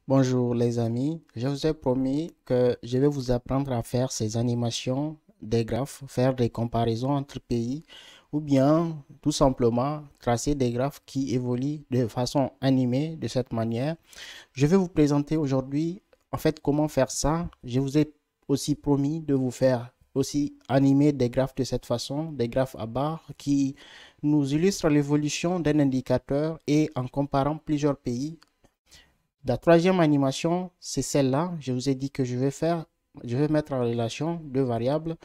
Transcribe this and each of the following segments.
Bonjour les amis, je vous ai promis que je vais vous apprendre à faire ces animations des graphes, faire des comparaisons entre pays ou bien tout simplement tracer des graphes qui évoluent de façon animée de cette manière. Je vais vous présenter aujourd'hui en fait comment faire ça. Je vous ai aussi promis de vous faire aussi animer des graphes de cette façon, des graphes à barres qui nous illustrent l'évolution d'un indicateur et en comparant plusieurs pays. La troisième animation, c'est celle-là. Je vous ai dit que je vais mettre en relation deux variables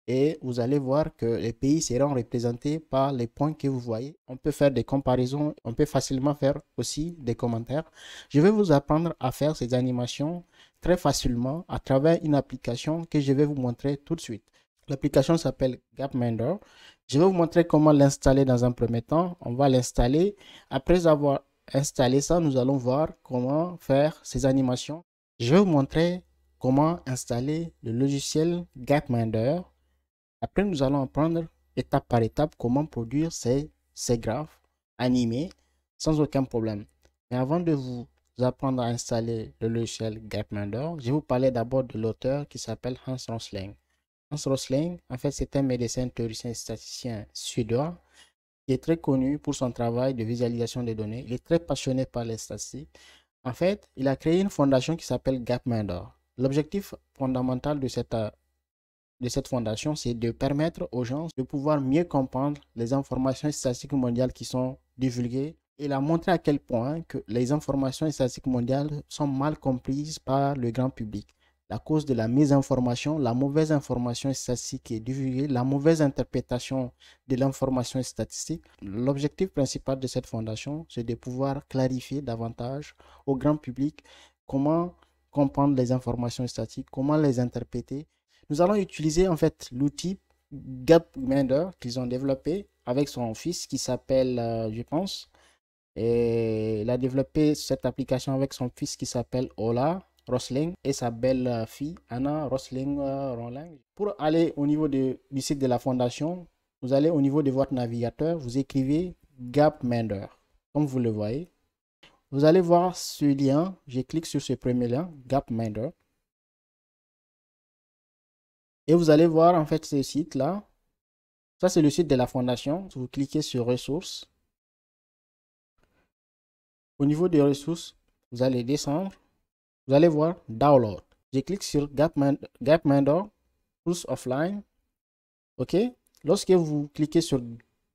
et vous allez voir que les pays seront représentés par les points que vous voyez. On peut faire des comparaisons, on peut facilement faire aussi des commentaires. Je vais vous apprendre à faire ces animations très facilement à travers une application que je vais vous montrer tout de suite. L'application s'appelle Gapminder. Je vais vous montrer comment l'installer dans un premier temps. On va l'installer. Après avoir installé ça, nous allons voir comment faire ces animations. Je vais vous montrer comment installer le logiciel Gapminder. Après, nous allons apprendre étape par étape comment produire ces graphes animés sans aucun problème. Mais avant de vous apprendre à installer le logiciel Gapminder, je vais vous parler d'abord de l'auteur qui s'appelle Hans Rosling. Hans Rosling, en fait, c'est un médecin théoricien et statisticien suédois qui est très connu pour son travail de visualisation des données. Il est très passionné par les statistiques. En fait, il a créé une fondation qui s'appelle Gapminder. L'objectif fondamental de cette fondation, c'est de permettre aux gens de pouvoir mieux comprendre les informations statistiques mondiales qui sont divulguées. Il a montré à quel point que les informations statistiques mondiales sont mal comprises par le grand public. À cause de la mésinformation, la mauvaise information statistique qui est divulguée, la mauvaise interprétation de l'information statistique. L'objectif principal de cette fondation, c'est de pouvoir clarifier davantage au grand public comment comprendre les informations statistiques, comment les interpréter. Nous allons utiliser en fait l'outil Gapminder qu'ils ont développé avec son fils qui s'appelle, je pense, et il a développé cette application avec son fils qui s'appelle Ola Rosling et sa belle fille Anna Rosling Roling. Pour aller au niveau du site de la fondation, vous allez au niveau de votre navigateur, vous écrivez Gapminder, comme vous le voyez. Vous allez voir ce lien, je clique sur ce premier lien, Gapminder. Et vous allez voir en fait ce site là. Ça c'est le site de la fondation. Vous cliquez sur ressources. Au niveau des ressources, vous allez descendre. Vous allez voir download. Je clique sur Gapminder Tools Offline. OK. Lorsque vous cliquez sur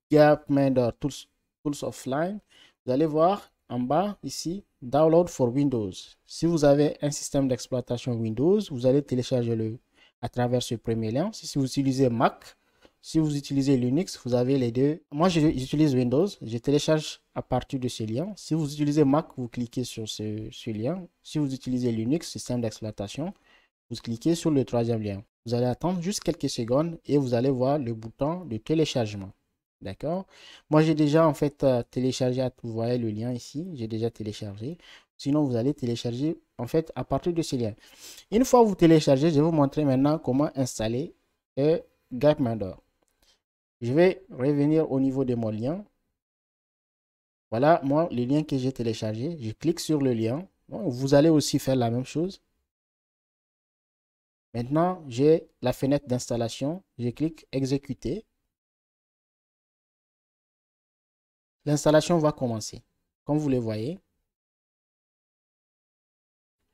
Gapminder Tools Offline, vous allez voir en bas ici Download for Windows. Si vous avez un système d'exploitation Windows, vous allez télécharger à travers ce premier lien. Si vous utilisez Mac, si vous utilisez Linux, vous avez les deux. Moi, j'utilise Windows. Je télécharge à partir de ce lien. Si vous utilisez Mac, vous cliquez sur ce lien. Si vous utilisez Linux, système d'exploitation, vous cliquez sur le troisième lien. Vous allez attendre juste quelques secondes et vous allez voir le bouton de téléchargement. D'accord? Moi, j'ai déjà en fait téléchargé, vous voyez le lien ici, j'ai déjà téléchargé. Sinon, vous allez télécharger en fait à partir de ce lien. Une fois que vous téléchargez, je vais vous montrer maintenant comment installer Gapminder. Je vais revenir au niveau de mon lien. Voilà, moi, le lien que j'ai téléchargé. Je clique sur le lien. Bon, vous allez aussi faire la même chose. Maintenant, j'ai la fenêtre d'installation. Je clique exécuter. L'installation va commencer. Comme vous le voyez.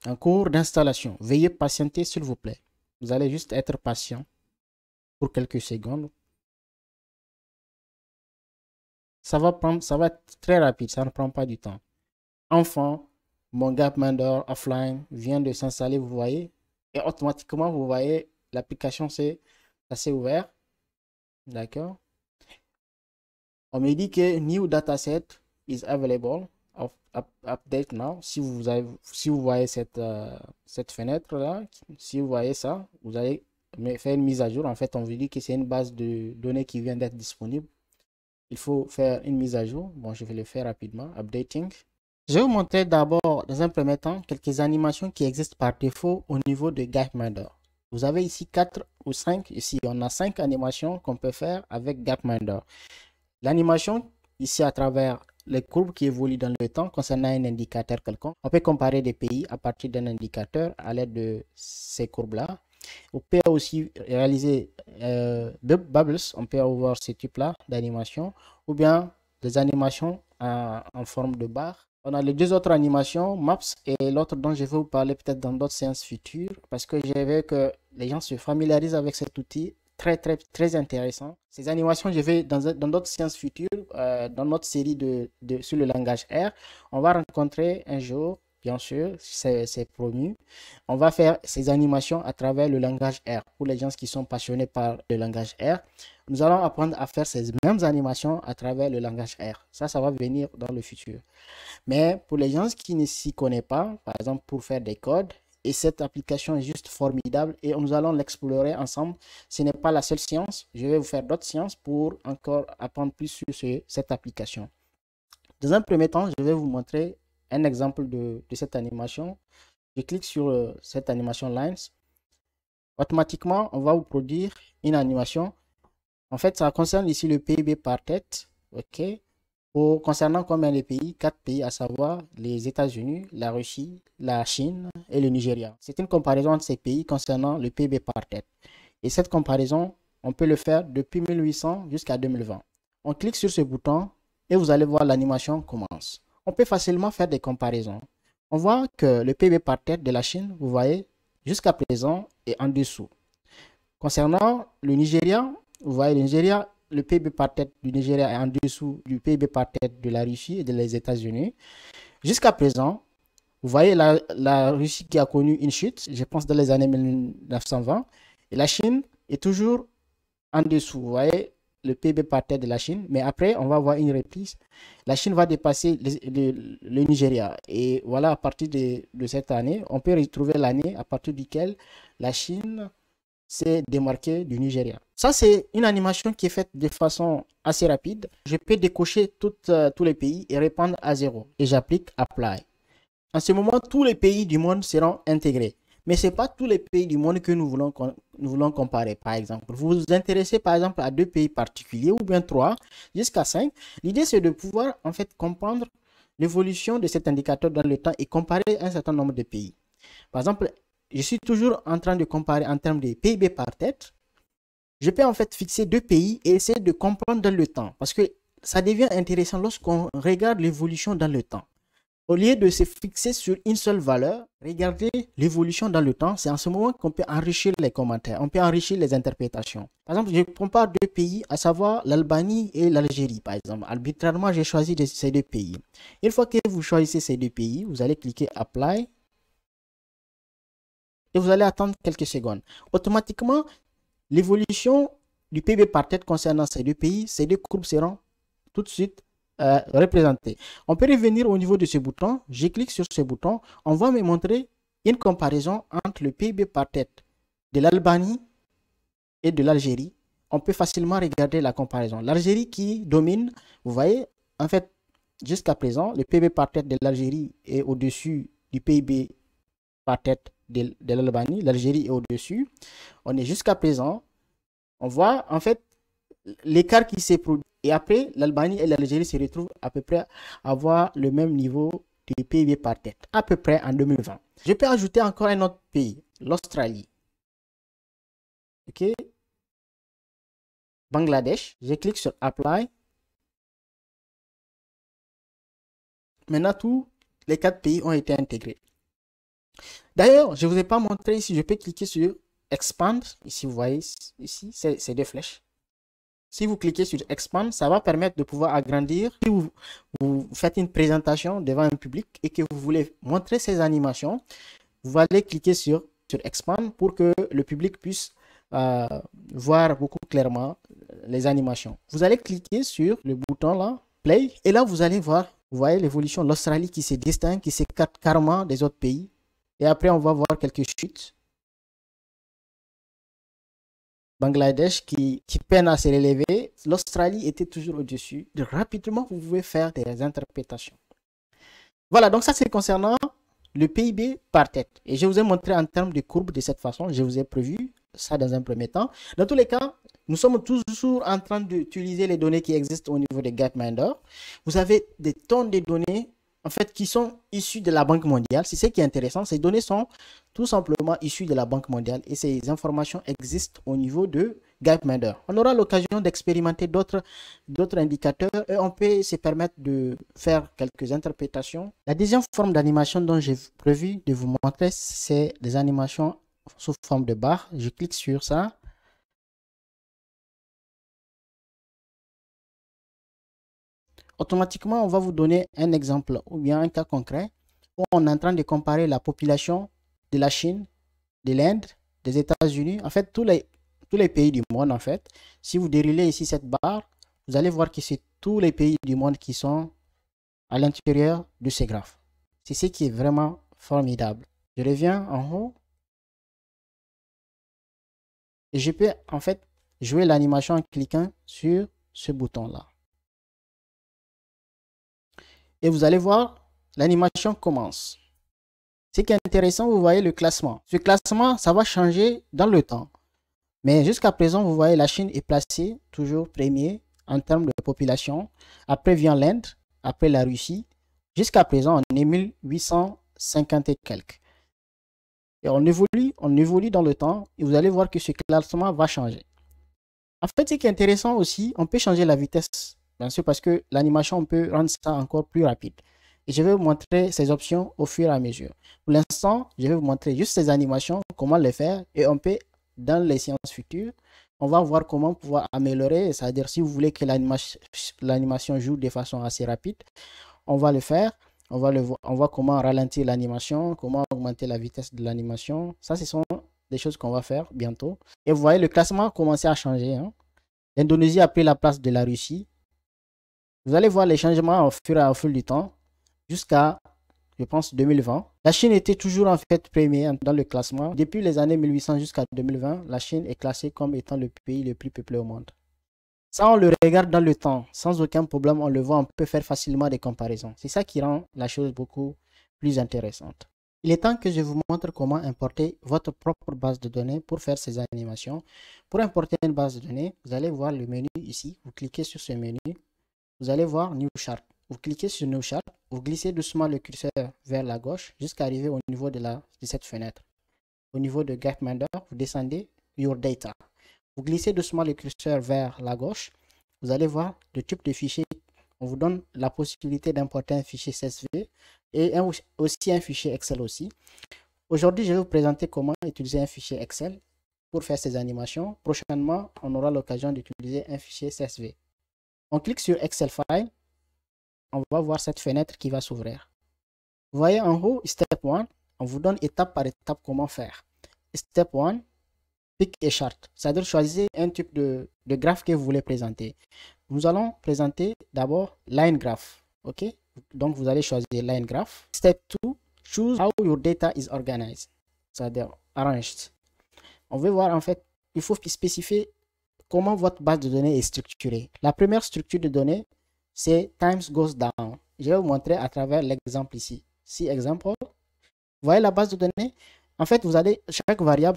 En cours d'installation. Veuillez patienter, s'il vous plaît. Vous allez juste être patient pour quelques secondes. Ça va être très rapide, ça ne prend pas du temps. Enfin, mon Gapminder offline vient de s'installer, vous voyez. Et automatiquement, vous voyez, l'application s'est ouvert. D'accord. On me dit que New Dataset is available. Update now. Si vous voyez cette fenêtre-là, si vous voyez ça, vous allez faire une mise à jour. En fait, on vous dit que c'est une base de données qui vient d'être disponible. Il faut faire une mise à jour. Bon, je vais le faire rapidement. Updating. Je vais vous montrer d'abord, dans un premier temps, quelques animations qui existent par défaut au niveau de Gapminder. Vous avez ici 4 ou 5. Ici, on a 5 animations qu'on peut faire avec Gapminder. L'animation, ici à travers les courbes qui évoluent dans le temps concernant un indicateur quelconque. On peut comparer des pays à partir d'un indicateur à l'aide de ces courbes-là. On peut aussi réaliser bubbles, on peut avoir ce type-là d'animation, ou bien des animations en forme de barre. On a les deux autres animations, Maps et l'autre dont je vais vous parler peut-être dans d'autres séances futures, parce que je veux que les gens se familiarisent avec cet outil très intéressant. Ces animations, je vais dans d'autres séances futures, dans notre série sur le langage R, on va rencontrer un jour, bien sûr, c'est promu, on va faire ces animations à travers le langage R. Pour les gens qui sont passionnés par le langage R, nous allons apprendre à faire ces mêmes animations à travers le langage R. Ça va venir dans le futur. Mais pour les gens qui ne s'y connaissent pas, par exemple pour faire des codes, et cette application est juste formidable et nous allons l'explorer ensemble. Ce n'est pas la seule séance, je vais vous faire d'autres séances pour encore apprendre plus sur cette application. Dans un premier temps, je vais vous montrer un exemple de cette animation. Je clique sur cette animation Lines. Automatiquement, on va vous produire une animation. En fait, ça concerne ici le PIB par tête. OK. Concernant combien de pays? 4 pays, à savoir les États-Unis, la Russie, la Chine et le Nigeria. C'est une comparaison entre ces pays concernant le PIB par tête. Et cette comparaison, on peut le faire depuis 1800 jusqu'à 2020. On clique sur ce bouton et vous allez voir l'animation commence. On peut facilement faire des comparaisons. On voit que le PIB par tête de la Chine, vous voyez, jusqu'à présent est en dessous. Concernant le Nigeria, vous voyez le Nigeria, le PIB par tête du Nigeria est en dessous du PIB par tête de la Russie et des États-Unis. Jusqu'à présent, vous voyez la Russie qui a connu une chute, je pense dans les années 1920, et la Chine est toujours en dessous. Vous voyez le PIB par tête de la Chine, mais après, on va voir une reprise. La Chine va dépasser le Nigeria. Et voilà, à partir de cette année, on peut retrouver l'année à partir duquel la Chine s'est démarqué du Nigeria. Ça, c'est une animation qui est faite de façon assez rapide. Je peux décocher tous les pays et répondre à 0. Et j'applique Apply. En ce moment, tous les pays du monde seront intégrés. Mais ce n'est pas tous les pays du monde que nous voulons comparer, par exemple. Vous vous intéressez, par exemple, à 2 pays particuliers, ou bien 3, jusqu'à 5. L'idée, c'est de pouvoir, en fait, comprendre l'évolution de cet indicateur dans le temps et comparer un certain nombre de pays. Par exemple, je suis toujours en train de comparer en termes de PIB par tête. Je peux en fait fixer 2 pays et essayer de comprendre dans le temps. Parce que ça devient intéressant lorsqu'on regarde l'évolution dans le temps. Au lieu de se fixer sur une seule valeur, regardez l'évolution dans le temps. C'est en ce moment qu'on peut enrichir les commentaires, on peut enrichir les interprétations. Par exemple, je compare 2 pays, à savoir l'Albanie et l'Algérie, par exemple. Arbitrairement, j'ai choisi ces 2 pays. Une fois que vous choisissez ces 2 pays, vous allez cliquer Apply. Et vous allez attendre quelques secondes. Automatiquement, l'évolution du PIB par tête concernant ces 2 pays, ces 2 courbes seront tout de suite représentées. On peut revenir au niveau de ce bouton. Je clique sur ce bouton. On va me montrer une comparaison entre le PIB par tête de l'Albanie et de l'Algérie. On peut facilement regarder la comparaison. L'Algérie qui domine, vous voyez, en fait, jusqu'à présent, le PIB par tête de l'Algérie est au-dessus du PIB par tête de l'Albanie. L'Algérie est au-dessus. On est jusqu'à présent. On voit en fait l'écart qui s'est produit. Et après, l'Albanie et l'Algérie se retrouvent à peu près à avoir le même niveau de PIB par tête, à peu près en 2020. Je peux ajouter encore un autre pays, l'Australie. OK. Bangladesh. Je clique sur Apply. Maintenant, tous les 4 pays ont été intégrés. D'ailleurs, je ne vous ai pas montré ici, je peux cliquer sur Expand. Ici, vous voyez, ici, c'est 2 flèches. Si vous cliquez sur Expand, ça va permettre de pouvoir agrandir. Si vous faites une présentation devant un public et que vous voulez montrer ces animations, vous allez cliquer sur Expand pour que le public puisse voir beaucoup clairement les animations. Vous allez cliquer sur le bouton là, Play, et là, vous allez voir, vous voyez l'évolution de l'Australie qui se distingue, qui s'écarte carrément des autres pays. Et après, on va voir quelques chutes. Bangladesh qui peine à se relever. L'Australie était toujours au-dessus. Rapidement, vous pouvez faire des interprétations. Voilà, donc ça c'est concernant le PIB par tête. Et je vous ai montré en termes de courbe de cette façon. Je vous ai prévu ça dans un premier temps. Dans tous les cas, Nous sommes toujours en train d'utiliser les données qui existent au niveau de Gapminder. Vous avez des tonnes de données en fait qui sont issues de la Banque mondiale. C'est ce qui est intéressant. Ces données sont tout simplement issues de la Banque mondiale et ces informations existent au niveau de Gapminder. On aura l'occasion d'expérimenter d'autres indicateurs et on peut se permettre de faire quelques interprétations. La deuxième forme d'animation dont j'ai prévu de vous montrer, c'est des animations sous forme de barre. Je clique sur ça. Automatiquement, on va vous donner un exemple ou bien un cas concret où on est en train de comparer la population de la Chine, de l'Inde, des États-Unis, en fait tous les pays du monde en fait. Si vous déroulez ici cette barre, vous allez voir que c'est tous les pays du monde qui sont à l'intérieur de ces graphes. C'est ce qui est vraiment formidable. Je reviens en haut et je peux en fait jouer l'animation en cliquant sur ce bouton-là. Et vous allez voir, l'animation commence. Ce qui est intéressant, vous voyez le classement. Ce classement, ça va changer dans le temps. Mais jusqu'à présent, vous voyez, la Chine est placée toujours premier en termes de population. Après vient l'Inde, après la Russie. Jusqu'à présent, on est 1850 et quelques. Et on évolue dans le temps et vous allez voir que ce classement va changer. En fait, ce qui est intéressant aussi, on peut changer la vitesse, bien sûr, parce que l'animation, on peut rendre ça encore plus rapide. Et je vais vous montrer ces options au fur et à mesure. Pour l'instant, je vais vous montrer juste ces animations, comment les faire. Et on peut, dans les séances futures, on va voir comment pouvoir améliorer. C'est-à-dire, si vous voulez que l'animation joue de façon assez rapide, on va le faire. On voit comment ralentir l'animation, comment augmenter la vitesse de l'animation. Ça, ce sont des choses qu'on va faire bientôt. Et vous voyez, le classement a commencé à changer. Hein. L'Indonésie a pris la place de la Russie. Vous allez voir les changements au fil du temps jusqu'à, je pense, 2020. La Chine était toujours en fait première dans le classement. Depuis les années 1800 jusqu'à 2020, la Chine est classée comme étant le pays le plus peuplé au monde. Ça, on le regarde dans le temps, sans aucun problème, on le voit, on peut faire facilement des comparaisons. C'est ça qui rend la chose beaucoup plus intéressante. Il est temps que je vous montre comment importer votre propre base de données pour faire ces animations. Pour importer une base de données, vous allez voir le menu ici, vous cliquez sur ce menu, vous allez voir New Chart. Vous cliquez sur New Chart, vous glissez doucement le curseur vers la gauche jusqu'à arriver au niveau de cette fenêtre. Au niveau de Gapminder, vous descendez Your Data. Vous glissez doucement le curseur vers la gauche. Vous allez voir le type de fichier. On vous donne la possibilité d'importer un fichier CSV et aussi un fichier Excel aussi. Aujourd'hui, je vais vous présenter comment utiliser un fichier Excel pour faire ces animations. Prochainement, on aura l'occasion d'utiliser un fichier CSV. On clique sur Excel File. On va voir cette fenêtre qui va s'ouvrir. Vous voyez en haut, Step 1, on vous donne étape par étape comment faire. Step 1, Pick a chart, c'est-à-dire choisissez un type de graphe que vous voulez présenter. Nous allons présenter d'abord line graph. Ok, donc vous allez choisir line graph. Step 2, choose how your data is organized, c'est-à-dire arranged. On veut voir en fait, il faut spécifier comment votre base de données est structurée. La première structure de données, c'est times goes down. Je vais vous montrer à travers l'exemple ici. Si exemple, vous voyez la base de données. En fait, vous allez chaque variable,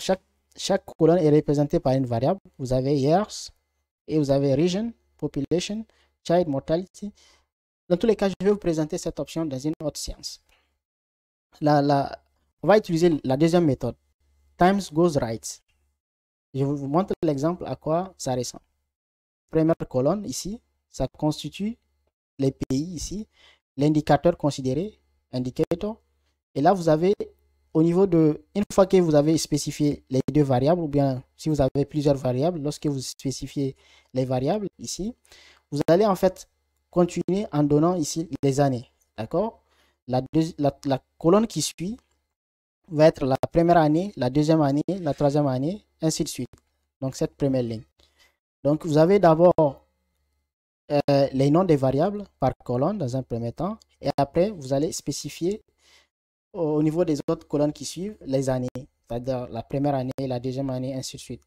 chaque colonne est représentée par une variable. Vous avez years et vous avez region, population, child mortality. Dans tous les cas, je vais vous présenter cette option dans une autre séance. On va utiliser la deuxième méthode, times goes right. Je vous montre l'exemple à quoi ça ressemble. Première colonne ici, ça constitue les pays ici, l'indicateur considéré, indicator. Et là, vous avez au niveau de, une fois que vous avez spécifié les deux variables, ou bien si vous avez plusieurs variables, lorsque vous spécifiez les variables ici, vous allez en fait continuer en donnant ici les années. D'accord? La colonne qui suit va être la première année, la deuxième année, la troisième année, ainsi de suite. Donc, cette première ligne. Donc, vous avez d'abord les noms des variables par colonne dans un premier temps. Et après, vous allez spécifier au niveau des autres colonnes qui suivent les années. C'est-à-dire la première année, la deuxième année, ainsi de suite.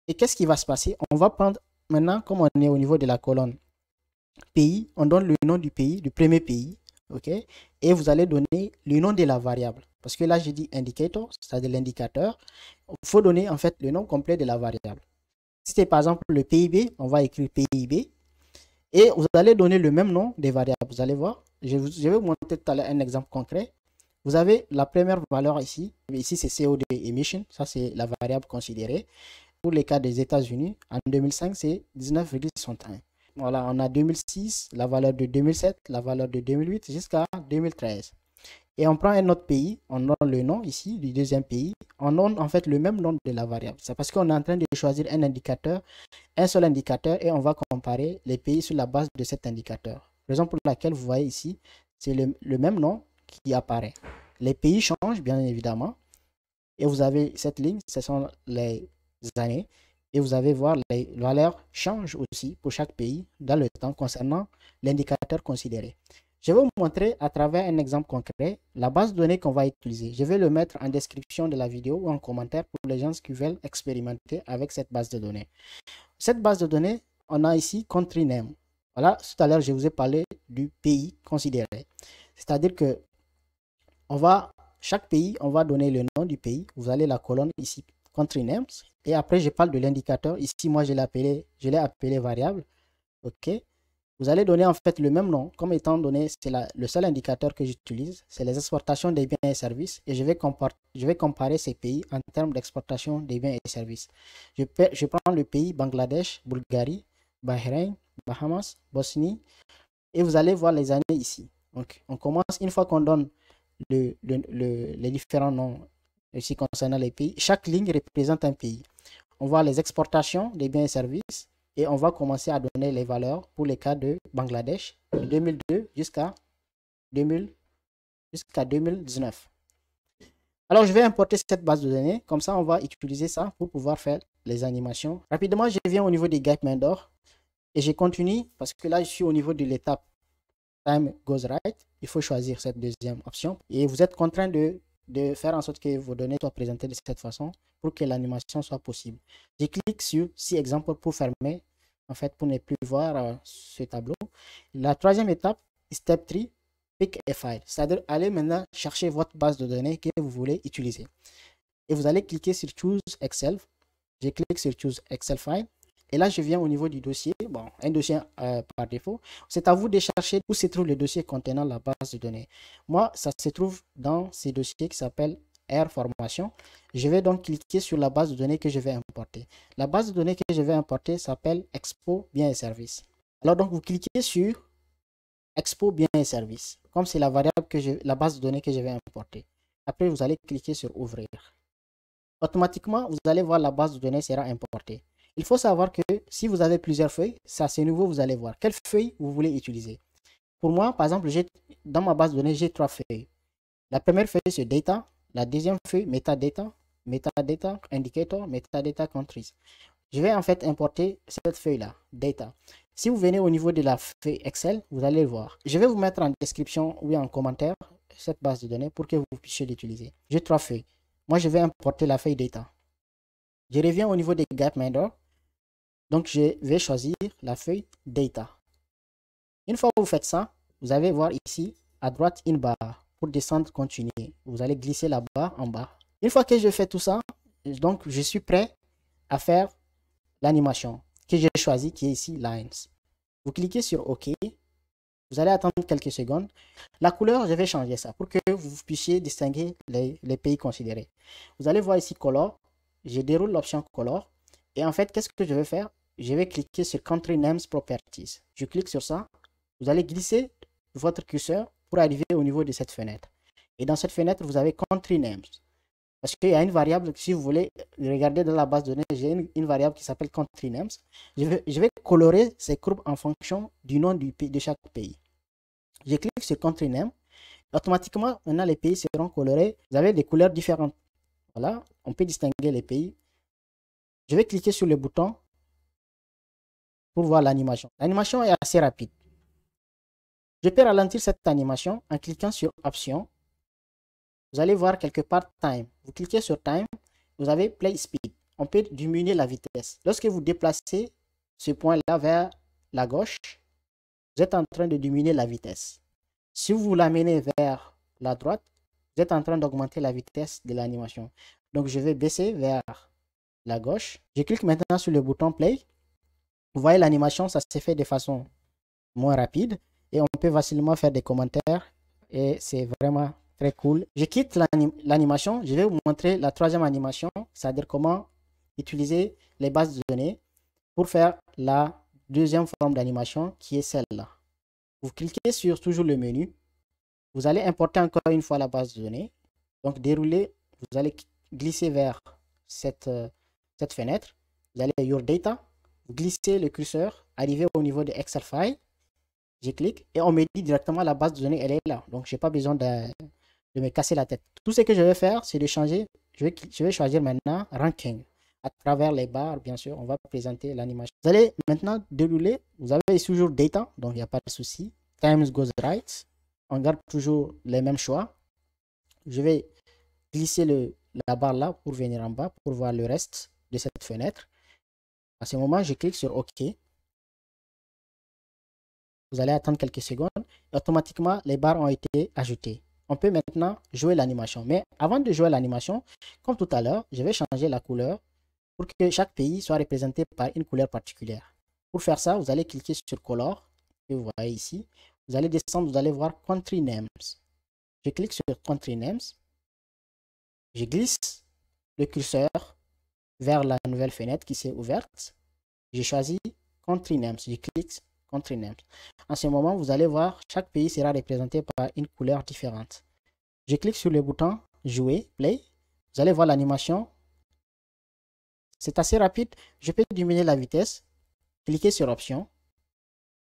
Et qu'est-ce qui va se passer? On va prendre maintenant, comme on est au niveau de la colonne pays, on donne le nom du pays, du premier pays. OK? Et vous allez donner le nom de la variable. Parce que là, j'ai dit indicator, c'est-à-dire l'indicateur. Il faut donner en fait le nom complet de la variable. Si c'est par exemple le PIB, on va écrire PIB. Et vous allez donner le même nom des variables. Vous allez voir, je vais vous montrer tout à l'heure un exemple concret. Vous avez la première valeur ici. Ici, c'est CO2 emission. Ça, c'est la variable considérée. Pour les cas des États-Unis, en 2005, c'est 19,61. Voilà, on a 2006, la valeur de 2007, la valeur de 2008 jusqu'à 2013. Et on prend un autre pays, on donne le nom ici du deuxième pays, on donne en fait le même nom de la variable. C'est parce qu'on est en train de choisir un indicateur, un seul indicateur, et on va comparer les pays sur la base de cet indicateur. Raison pour laquelle vous voyez ici, c'est le même nom qui apparaît. Les pays changent bien évidemment, et vous avez cette ligne, ce sont les années, et vous allez voir les valeurs changent aussi pour chaque pays dans le temps concernant l'indicateur considéré. Je vais vous montrer à travers un exemple concret la base de données qu'on va utiliser. Je vais le mettre en description de la vidéo ou en commentaire pour les gens qui veulent expérimenter avec cette base de données. Cette base de données, on a ici country name. Voilà, tout à l'heure, je vous ai parlé du pays considéré. C'est-à-dire que chaque pays, on va donner le nom du pays. Vous allez la colonne ici, country names. Et après, je parle de l'indicateur. Ici, moi, je l'ai appelé variable. OK. Vous allez donner en fait le même nom, comme étant donné, c'est le seul indicateur que j'utilise, c'est les exportations des biens et services, et je vais comparer ces pays en termes d'exportation des biens et services. Je prends le pays Bangladesh, Bulgarie, Bahreïn, Bahamas, Bosnie, et vous allez voir les années ici. Donc, on commence, une fois qu'on donne les différents noms ici concernant les pays, chaque ligne représente un pays. On voit les exportations des biens et services, et on va commencer à donner les valeurs pour les cas de Bangladesh de 2002 jusqu'à 2019. Alors, je vais importer cette base de données. Comme ça, on va utiliser ça pour pouvoir faire les animations. Rapidement, je viens au niveau des Gapminder et je continue parce que là, je suis au niveau de l'étape Time Goes Right. Il faut choisir cette deuxième option et vous êtes contraint de faire en sorte que vos données soient présentées de cette façon pour que l'animation soit possible. Je clique sur Si Exemple pour fermer, en fait, pour ne plus voir ce tableau. La troisième étape, Step 3, Pick a File. C'est-à-dire, allez maintenant chercher votre base de données que vous voulez utiliser. Et vous allez cliquer sur Choose Excel. Je clique sur Choose Excel File. Et là, je viens au niveau du dossier. Bon, un dossier par défaut. C'est à vous de chercher où se trouve le dossier contenant la base de données. Moi, ça se trouve dans ces dossiers qui s'appellent R Formation. Je vais donc cliquer sur la base de données que je vais importer. La base de données que je vais importer s'appelle Expo Biens et Services. Alors, donc, vous cliquez sur Expo Biens et Services. Comme c'est la variable la base de données que je vais importer. Après, vous allez cliquer sur Ouvrir. Automatiquement, vous allez voir la base de données sera importée. Il faut savoir que si vous avez plusieurs feuilles, ça c'est nouveau, vous allez voir quelle feuille vous voulez utiliser. Pour moi, par exemple, dans ma base de données, j'ai 3 feuilles. La première feuille, c'est Data. La deuxième feuille, Metadata. Metadata Indicator, Metadata Countries. Je vais en fait importer cette feuille-là, Data. Si vous venez au niveau de la feuille Excel, vous allez le voir. Je vais vous mettre en description ou en commentaire cette base de données pour que vous puissiez l'utiliser. J'ai 3 feuilles. Moi, je vais importer la feuille Data. Je reviens au niveau des Gapminder. Donc, je vais choisir la feuille Data. Une fois que vous faites ça, vous allez voir ici, à droite, une barre. Pour descendre, continuer. Vous allez glisser la barre en bas. Une fois que je fais tout ça, donc, je suis prêt à faire l'animation que j'ai choisi, qui est ici, Lines. Vous cliquez sur OK. Vous allez attendre quelques secondes. La couleur, je vais changer ça pour que vous puissiez distinguer les pays considérés. Vous allez voir ici Color. Je déroule l'option Color. Et en fait, qu'est-ce que je vais faire? Je vais cliquer sur Country Names Properties. Je clique sur ça. Vous allez glisser votre curseur pour arriver au niveau de cette fenêtre. Et dans cette fenêtre, vous avez Country Names. Parce qu'il y a une variable, si vous voulez regarder dans la base de données, j'ai une variable qui s'appelle Country Names. Je vais colorer ces courbes en fonction du nom de chaque pays. Je clique sur Country Name. Automatiquement, maintenant, les pays seront colorés. Vous avez des couleurs différentes. Voilà, on peut distinguer les pays. Je vais cliquer sur le bouton pour voir l'animation. L'animation est assez rapide. Je peux ralentir cette animation en cliquant sur Options. Vous allez voir quelque part Time. Vous cliquez sur Time, vous avez Play Speed. On peut diminuer la vitesse. Lorsque vous déplacez ce point-là vers la gauche, vous êtes en train de diminuer la vitesse. Si vous l'amenez vers la droite, vous êtes en train d'augmenter la vitesse de l'animation. Donc, je vais baisser vers la gauche. Je clique maintenant sur le bouton play. Vous voyez l'animation, ça s'est fait de façon moins rapide et on peut facilement faire des commentaires et c'est vraiment très cool. Je quitte l'animation, je vais vous montrer la troisième animation, c'est-à-dire comment utiliser les bases de données pour faire la deuxième forme d'animation qui est celle-là. Vous cliquez sur toujours le menu, vous allez importer encore une fois la base de données, donc dérouler, vous allez glisser vers cette fenêtre, vous allez Your Data, vous glissez le curseur, arrivez au niveau de Excel File, je clique et on me dit directement la base de données, elle est là. Donc, je n'ai pas besoin de me casser la tête. Tout ce que je vais faire, c'est de changer. Je vais choisir maintenant Ranking. À travers les barres, bien sûr, on va présenter l'animation. Vous allez maintenant dérouler. Vous avez toujours Data, donc il n'y a pas de souci. Times goes right. On garde toujours les mêmes choix. Je vais glisser la barre là pour venir en bas, pour voir le reste de cette fenêtre. À ce moment, je clique sur OK. Vous allez attendre quelques secondes et automatiquement les barres ont été ajoutées. On peut maintenant jouer l'animation. Mais avant de jouer l'animation, comme tout à l'heure, je vais changer la couleur pour que chaque pays soit représenté par une couleur particulière. Pour faire ça, vous allez cliquer sur Color, que vous voyez ici. Vous allez descendre, vous allez voir Country Names. Je clique sur Country Names. Je glisse le curseur vers la nouvelle fenêtre qui s'est ouverte. Je choisis Country Names. Je clique Country Names. En ce moment, vous allez voir, chaque pays sera représenté par une couleur différente. Je clique sur le bouton Jouer, Play. Vous allez voir l'animation. C'est assez rapide. Je peux diminuer la vitesse. Cliquez sur Option.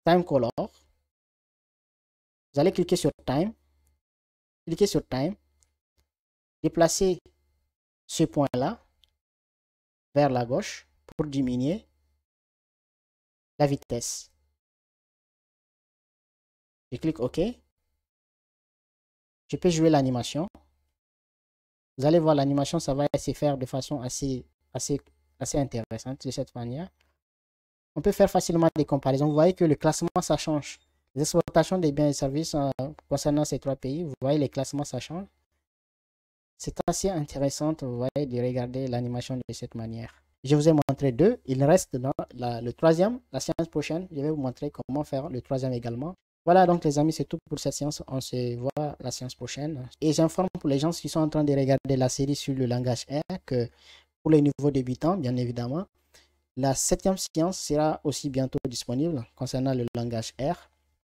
Time Color. Vous allez cliquer sur Time. Cliquez sur Time. Déplacez ce point-là vers la gauche pour diminuer la vitesse. Je clique OK. Je peux jouer l'animation. Vous allez voir l'animation, ça va se faire de façon assez intéressante de cette manière. On peut faire facilement des comparaisons. Vous voyez que le classement, ça change. Les exportations des biens et services concernant ces trois pays, vous voyez les classements, ça change. C'est assez intéressant, vous voyez, de regarder l'animation de cette manière. Je vous ai montré deux. Il reste dans le troisième. La séance prochaine, je vais vous montrer comment faire le troisième également. Voilà donc les amis, c'est tout pour cette séance. On se voit la séance prochaine. Et j'informe pour les gens qui sont en train de regarder la série sur le langage R que pour les nouveaux débutants, bien évidemment, la 7e séance sera aussi bientôt disponible concernant le langage R.